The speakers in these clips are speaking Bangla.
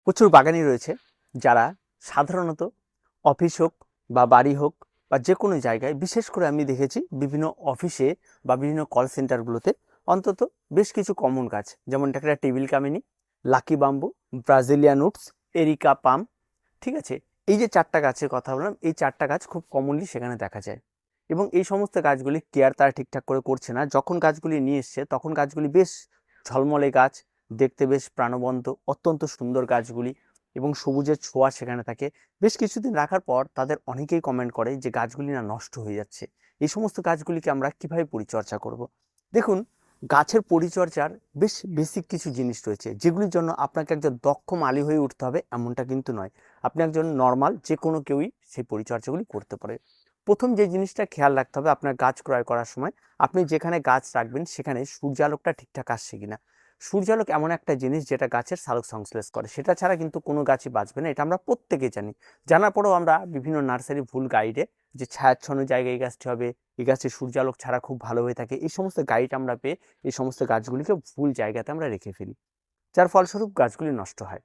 প্রচুর বাগানি রয়েছে যারা সাধারণত অফিস হোক বা বাড়ি হোক বা যে কোনো জায়গায়, বিশেষ করে আমি দেখেছি বিভিন্ন অফিসে বা বিভিন্ন কল সেন্টারগুলোতে অন্তত বেশ কিছু কমন গাছ, যেমন একটা টেবিল কামিনী, lucky bamboo, Brazilian woods, areca palm. ঠিক আছে, এই যে চারটা গাছের কথা বললাম, এই চারটা গাছ খুব কমনলি সেখানে দেখা যায়। এবং এই সমস্ত গাছগুলি কেয়ার তারা ঠিকঠাক করে করছে না। যখন গাছগুলি নিয়ে এসছে তখন গাছগুলি বেশ ঝলমলে গাছ, দেখতে বেশ প্রাণবন্ত, অত্যন্ত সুন্দর গাছগুলি, এবং সবুজের ছোঁয়া সেখানে থাকে। বেশ কিছুদিন রাখার পর তাদের অনেকেই কমেন্ট করে যে গাছগুলি না নষ্ট হয়ে যাচ্ছে। এই সমস্ত গাছগুলিকে আমরা কিভাবে পরিচর্যা করব? দেখুন, গাছের পরিচর্যার বেশ বেসিক কিছু জিনিস রয়েছে, যেগুলির জন্য আপনাকে একজন দক্ষ মালি হয়ে উঠতে হবে এমনটা কিন্তু নয়। আপনি একজন নর্মাল যে কোনো কেউই সেই পরিচর্যাগুলি করতে পারে। প্রথম যে জিনিসটা খেয়াল রাখতে হবে আপনার গাছ ক্রয় করার সময়, আপনি যেখানে গাছ রাখবেন সেখানে সূর্যালোকটা ঠিকঠাক আসছে কিনা। সূর্যালোক এমন একটা জিনিস যেটা গাছের সালোক সংশ্লেষ করে, সেটা ছাড়া কিন্তু কোনো গাছই বাঁচবে না, এটা আমরা প্রত্যেকেই জানি। জানার পরেও আমরা বিভিন্ন নার্সারি ভুল গাইডে যে ছায়াচ্ছন্ন জায়গায় এই গাছটি হবে, এই গাছটি সূর্যালোক ছাড়া খুব ভালো হয়ে থাকে, এই সমস্ত গাইড আমরা পেয়ে এই সমস্ত গাছগুলিকে ভুল জায়গাতে আমরা রেখে ফেলি, যার ফলস্বরূপ গাছগুলি নষ্ট হয়।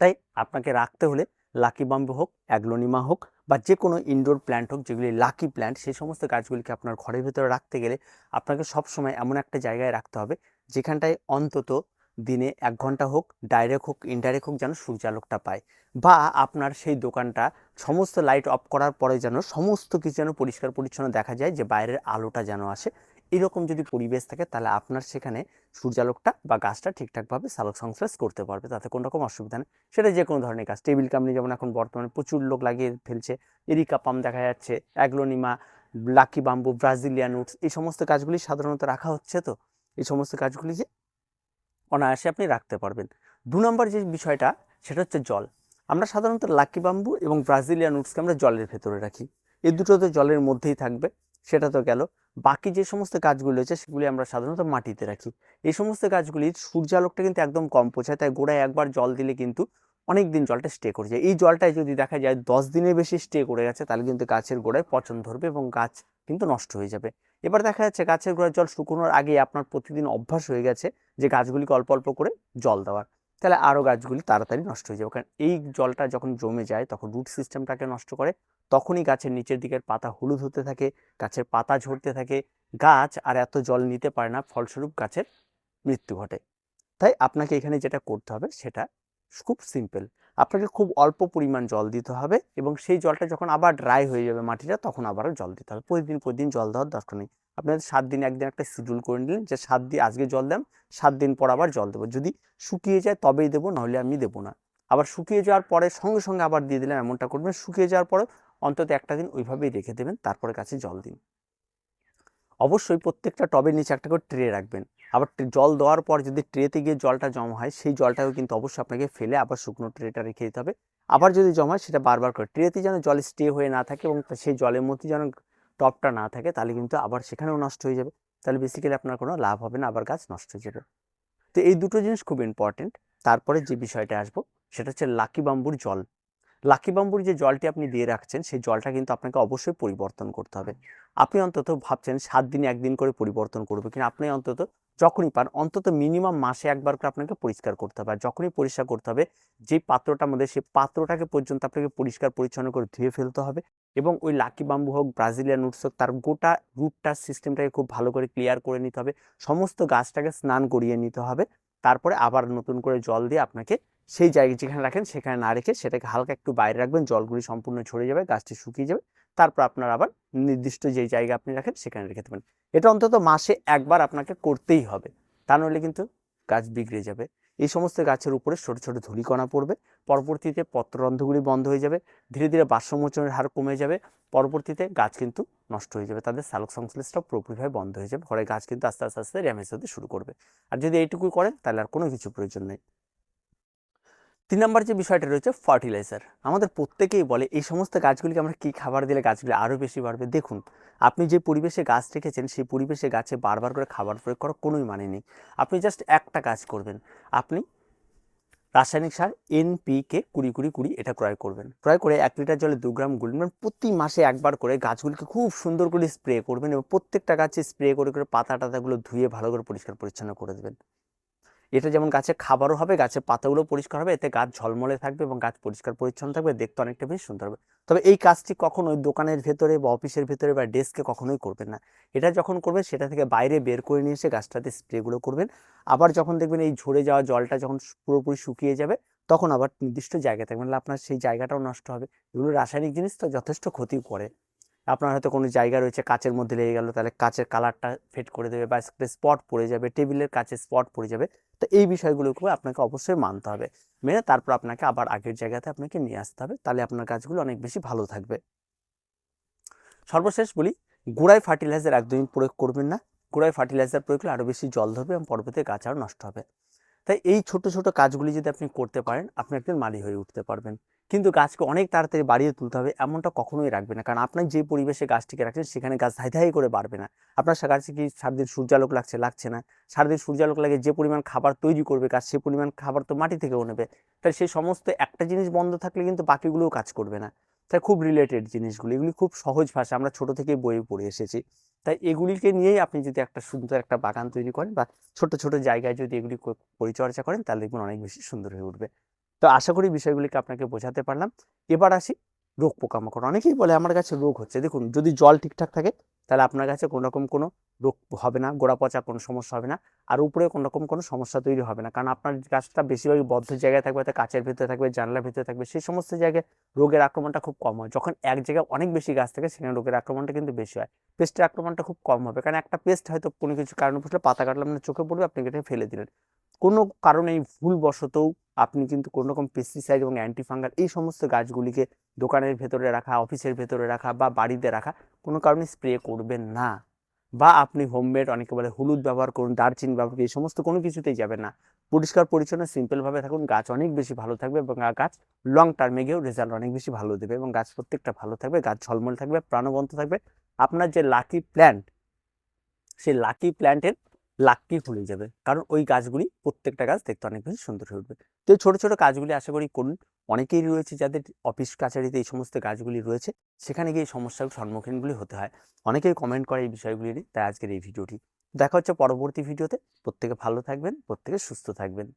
তাই আপনাকে রাখতে হলে লাকি বাম্বু হোক, অ্যাগ্লোনিমা হোক, বা যে কোনো ইনডোর প্ল্যান্ট হোক যেগুলি লাকি প্ল্যান্ট, সেই সমস্ত গাছগুলিকে আপনার ঘরের ভেতরে রাখতে গেলে আপনাকে সবসময় এমন একটা জায়গায় রাখতে হবে যেখানটায় অন্তত দিনে 1 ঘন্টা হোক, ডাইরেক্ট হোক ইনডাইরেক্ট হোক, যেন সূর্যালোকটা পায়। বা আপনার সেই দোকানটা সমস্ত লাইট অফ করার পরে যেন সমস্ত কিছু যেন পরিষ্কার পরিচ্ছন্ন দেখা যায়, যে বাইরের আলোটা যেন আসে। এরকম যদি পরিবেশ থাকে তাহলে আপনার সেখানে সূর্যালোকটা বা গাছটা ঠিকঠাকভাবে সালোক সংশ্লেষ করতে পারবে, তাতে কোনো রকম অসুবিধা নেই। সেটা যে কোনো ধরনের গাছ, টেবিল কামিনী যেমন এখন বর্তমানে প্রচুর লোক লাগিয়ে ফেলছে, এরিকা পাম দেখা যাচ্ছে, aglaonema, lucky bamboo, Brazilian Woods, এই সমস্ত গাছগুলি সাধারণত রাখা হচ্ছে। তো এই সমস্ত গাছগুলি যে অনায়াসে আপনি রাখতে পারবেন। 2 নম্বর যে বিষয়টা, সেটা হচ্ছে জল। আমরা সাধারণত লাকি বাম্বু এবং ব্রাজিলিয়ান উডসকে আমরা জলের ভেতরে রাখি, এই দুটো তো জলের মধ্যেই থাকবে, সেটা তো গেল। বাকি যে সমস্ত গাছগুলি রয়েছে সেগুলি আমরা সাধারণত মাটিতে রাখি। এই সমস্ত গাছগুলির সূর্যালোকটা কিন্তু একদম কম পৌঁছায়, তাই গোড়ায় একবার জল দিলে কিন্তু অনেক দিন জলটা স্টে করে যায়। এই জলটায় যদি দেখা যায় 10 দিনের বেশি স্টে করে গেছে, তাহলে কিন্তু গাছের গোড়ায় পচন ধরবে এবং গাছ কিন্তু নষ্ট হয়ে যাবে। এবার দেখা যাচ্ছে গাছের গোড়ায় জল শুকোনোর আগে আপনার প্রতিদিন অভ্যাস হয়ে গেছে যে গাছগুলিকে অল্প অল্প করে জল দেওয়ার, তাহলে আরও গাছগুলি তাড়াতাড়ি নষ্ট হয়ে যাবে। কারণ এই জলটা যখন জমে যায় তখন রুট সিস্টেমটাকে নষ্ট করে, তখনই গাছের নিচের দিকের পাতা হলুদ হতে থাকে, গাছের পাতা ঝরতে থাকে, গাছ আর এত জল নিতে পারে না, ফলস্বরূপ গাছের মৃত্যু ঘটে। তাই আপনাকে এখানে যেটা করতে হবে সেটা খুব সিম্পল। আপনাকে খুব অল্প পরিমাণ জল দিতে হবে, এবং সেই জলটা যখন আবার ড্রাই হয়ে যাবে মাটিটা, তখন আবারও জল দিতে হবে। প্রতিদিন জল দেওয়ার দরকার নেই। আপনাদের 7 দিনে একদিন একটা শিডিউল করে নিলেন যে 7 দিন আজকে জল দেন, 7 দিন পর আবার জল দেবো। যদি শুকিয়ে যায় তবেই দেবো, নাহলে আমি দেবো না। আবার শুকিয়ে যাওয়ার পরে সঙ্গে সঙ্গে আবার দিয়ে দিলেন, এমনটা করবেন। শুকিয়ে যাওয়ার পরে অন্তত একটা দিন ওইভাবেই রেখে দেবেন, তারপরে গাছে জল দিন। অবশ্যই প্রত্যেকটা টবের নিচে একটা করে ট্রে রাখবেন। আবার জল দেওয়ার পর যদি ট্রেতে গিয়ে জলটা জমা হয়, সেই জলটাও কিন্তু অবশ্যই আপনাকে ফেলে আবার শুকনো ট্রেটা রেখে দিতে হবে। আবার যদি জমা হয় সেটা বারবার করে ট্রেতে যেন জল স্টে হয়ে না থাকে, এবং সেই জলের মধ্যে যেন টবটা না থাকে, তাহলে কিন্তু আবার সেখানেও নষ্ট হয়ে যাবে। তাহলে বেসিক্যালি আপনার কোনো লাভ হবে না, আবার গাছ নষ্ট হয়ে যাবে। তো এই দুটো জিনিস খুব ইম্পর্টেন্ট। তারপরে যে বিষয়টা আসবো সেটা হচ্ছে লাকি বাম্বুর জল। লাকি বাম্বুর যে জলটি আপনি দিয়ে রাখছেন সেই জলটা কিন্তু আপনাকে অবশ্যই পরিবর্তন করতে হবে। আপনি অন্তত ভাবছেন 7 দিনে একদিন করে পরিবর্তন করবে, কিন্তু আপনি অন্তত যখনই পান অন্তত মিনিমাম মাসে একবার করে আপনাকে পরিষ্কার করতে হবে। আর যখনই পরিষ্কার করতে হবে, যে পাত্রটার মধ্যে, সেই পাত্রটাকে পর্যন্ত আপনাকে পরিষ্কার পরিচ্ছন্ন করে ধুয়ে ফেলতে হবে। এবং ওই লাকি বাম্বু হোক, ব্রাজিলিয়ান উডস হোক, তার গোটা রুটটার সিস্টেমটাকে খুব ভালো করে ক্লিয়ার করে নিতে হবে। সমস্ত গাছটাকে স্নান করিয়ে নিতে হবে। তারপরে আবার নতুন করে জল দিয়ে আপনাকে সেই জায়গায় যেখানে রাখেন সেখানে না রেখে সেটাকে হালকা একটু বাইরে রাখবেন, জলগুলি সম্পূর্ণ ঝরে যাবে, গাছটি শুকিয়ে যাবে। তারপর আপনার আবার নির্দিষ্ট যেই জায়গা আপনি রাখেন সেখানে রেখে দেবেন। এটা অন্তত মাসে একবার আপনাকে করতেই হবে, তা নইলে কিন্তু গাছ বিগড়ে যাবে। এই সমস্ত গাছের উপরে ছোট ছোট ধূলিকণা পড়বে, পরবর্তীতে পত্ররন্ধ্রগুলি বন্ধ হয়ে যাবে, ধীরে ধীরে বাষ্পমোচনের হার কমে যাবে, পরবর্তীতে গাছ কিন্তু নষ্ট হয়ে যাবে, তাদের সালোক সংশ্লেষটাও পুরোপুরিভাবে বন্ধ হয়ে যাবে, ফলে গাছ কিন্তু আস্তে আস্তে আস্তে ড্যামেজ হতে শুরু করবে। আর যদি এইটুকুই করেন তাহলে আর কোনো কিছু প্রয়োজন নেই। 3 নম্বর যে বিষয়টা রয়েছে ফার্টিলাইজার। আমাদের প্রত্যেকেই বলে এই সমস্ত গাছগুলিকে আমরা কী খাবার দিলে গাছগুলি আরও বেশি বাড়বে। দেখুন, আপনি যে পরিবেশে গাছ রেখেছেন সেই পরিবেশে গাছে বারবার করে খাবার প্রয়োগ করার কোনোই মানে নেই। আপনি জাস্ট একটা কাজ করবেন, আপনি রাসায়নিক সার এনপিকে 20-20-20 এটা ক্রয় করবেন। ক্রয় করে 1 লিটার জলে 2 গ্রাম গুলবেন। প্রতি মাসে একবার করে গাছগুলিকে খুব সুন্দর করে স্প্রে করবেন, এবং প্রত্যেকটা গাছে স্প্রে করে করে পাতা টাতাগুলো ধুয়ে ভালো করে পরিষ্কার পরিচ্ছন্ন করে দেবেন। এটা যেমন গাছের খাবারও হবে, গাছের পাতাগুলো পরিষ্কার হবে, এতে গাছ ঝলমলে থাকবে এবং গাছ পরিষ্কার পরিচ্ছন্ন থাকবে, দেখতে অনেকটা বেশি সুন্দর হবে। তবে এই কাজটি কখনোই দোকানের ভেতরে বা অফিসের ভেতরে বা ডেস্কে কখনোই করবেন না। এটা যখন করবেন সেটা থেকে বাইরে বের করে নিয়ে এসে গাছটাতে স্প্রেগুলো করবেন। আবার যখন দেখবেন এই ঝরে যাওয়া জলটা যখন পুরোপুরি শুকিয়ে যাবে, তখন আবার নির্দিষ্ট জায়গায় থাকবেন, নাহলে আপনার সেই জায়গাটাও নষ্ট হবে। এগুলো রাসায়নিক জিনিস তো যথেষ্ট ক্ষতি করে। আপনার হয়তো কোনো জায়গা রয়েছে কাচের মধ্যে লেগে গেল, তাহলে কাচের কালারটা ফেড করে দেবে বা স্পট পড়ে যাবে, টেবিলের কাছে স্পট পড়ে যাবে। তো এই বিষয়গুলোকে আপনাকে অবশ্যই মানতে হবে, মেনে তারপর আপনাকে আবার আগের জায়গাতে আপনাকে নিয়ে আসতে হবে, তাহলে আপনার গাছগুলো অনেক বেশি ভালো থাকবে। সর্বশেষ বলি, গোড়ায় ফার্টিলাইজার একদমই প্রয়োগ করবেন না। গোড়ায় ফার্টিলাইজার প্রয়োগ করলে আরও বেশি জল ধরবে এবং পরবর্তীতে গাছ আরও নষ্ট হবে। তাই এই ছোট ছোট কাজগুলি যদি আপনি করতে পারেন, আপনি একজন মালি হয়ে উঠতে পারবেন। কিন্তু গাছকে অনেক তাড়াতাড়ি বাড়িয়ে তুলতে হবে এমনটা কখনোই রাখবে না, কারণ আপনার যে পরিবেশে গাছটিকে রাখছেন সেখানে গাছ ধাই ধাই করে বাড়বে না। আপনার গাছে কি সারাদিন সূর্যালোক লাগছে? লাগছে না। সারাদিন সূর্যালোক লাগে যে পরিমাণ খাবার তৈরি করবে গাছ, সে পরিমাণ খাবার তো মাটি থেকেও নেবে। তাই সেই সমস্ত একটা জিনিস বন্ধ থাকলে কিন্তু বাকিগুলোও কাজ করবে না। তাই খুব রিলেটেড জিনিসগুলি, এগুলি খুব সহজ ভাষা, আমরা ছোট থেকেই বইয়ে পড়ে এসেছি। তাই এগুলিকে নিয়েই আপনি যদি একটা সুন্দর একটা বাগান তৈরি করেন বা ছোট ছোট জায়গায় যদি এগুলি পরিচর্যা করেন, তাহলে দেখবেন অনেক বেশি সুন্দর হয়ে উঠবে। তো আশা করি বিষয়গুলিকে আপনাকে বোঝাতে পারলাম। এবার আসি রোগ পোকামাকড়। অনেকেই বলে আমার গাছে রোগ হচ্ছে। দেখুন, যদি জল ঠিকঠাক থাকে তাহলে আপনার গাছে কোনো রকম কোনো রোগ হবে না, গোড়া পচা কোনো সমস্যা হবে না, আর উপরে কোনো রকম কোনো সমস্যা তৈরি হবে না, কারণ আপনার গাছটা বেশিরভাগই বদ্ধ জায়গায় থাকবে, হয়তো কাচের ভিতরে থাকবে, জানলার ভিতরে থাকবে, সেই সমস্ত জায়গায় রোগের আক্রমণটা খুব কম হয়। যখন এক জায়গায় অনেক বেশি গাছ থাকে সেখানে রোগের আক্রমণটা কিন্তু বেশি হয়। পেস্টের আক্রমণটা খুব কম হবে, কারণ একটা পেস্ট হয়তো কোনো কিছু কারণে বসলে পাতা কাটলাম না, চোখে পড়বে, আপনি কেটে ফেলে দিলেন। কোনো কারণে ভুলবশতও আপনি কিন্তু কোনো রকম পেস্টিসাইড এবং অ্যান্টিফাঙ্গাল এই সমস্ত গাছগুলিকে দোকানের ভেতরে রাখা, অফিসের ভেতরে রাখা বা বাড়িতে রাখা কোনো কারণে স্প্রে করবেন না। বা আপনি হোমমেড, অনেকে বলে হলুদ ব্যবহার করুন, দারচিনি ব্যবহার করুন, এই সমস্ত কোনো কিছুতেই যাবেন না। পরিষ্কার পরিচ্ছন্ন সিম্পলভাবে থাকুন, গাছ অনেক বেশি ভালো থাকবে এবং গাছ লং টার্মে গিয়েও রেজাল্ট অনেক বেশি ভালো দেবে এবং গাছ প্রত্যেকটা ভালো থাকবে, গাছ ঝলমল থাকবে, প্রাণবন্ত থাকবে। আপনার যে লাকি প্ল্যান্ট, সেই লাকি প্ল্যান্টের লাকি খুলে যাবে, কারণ ওই গাছগুলি প্রত্যেকটা গাছ দেখতে অনেক বেশি সুন্দর হয়ে উঠবে। তো এই ছোট ছোট কাজগুলি আশা করি করুন। অনেকেই রয়েছে যাদের অফিস কাছারিতে এই সমস্ত গাছগুলি রয়েছে, সেখানে গিয়ে এই সমস্যার সম্মুখীনগুলি হতে হয়। অনেকেই কমেন্ট করে এই বিষয়গুলি নিয়ে, তাই আজকের এই ভিডিওটি। দেখা হচ্ছে পরবর্তী ভিডিওতে। প্রত্যেকে ভালো থাকবেন, প্রত্যেকে সুস্থ থাকবেন।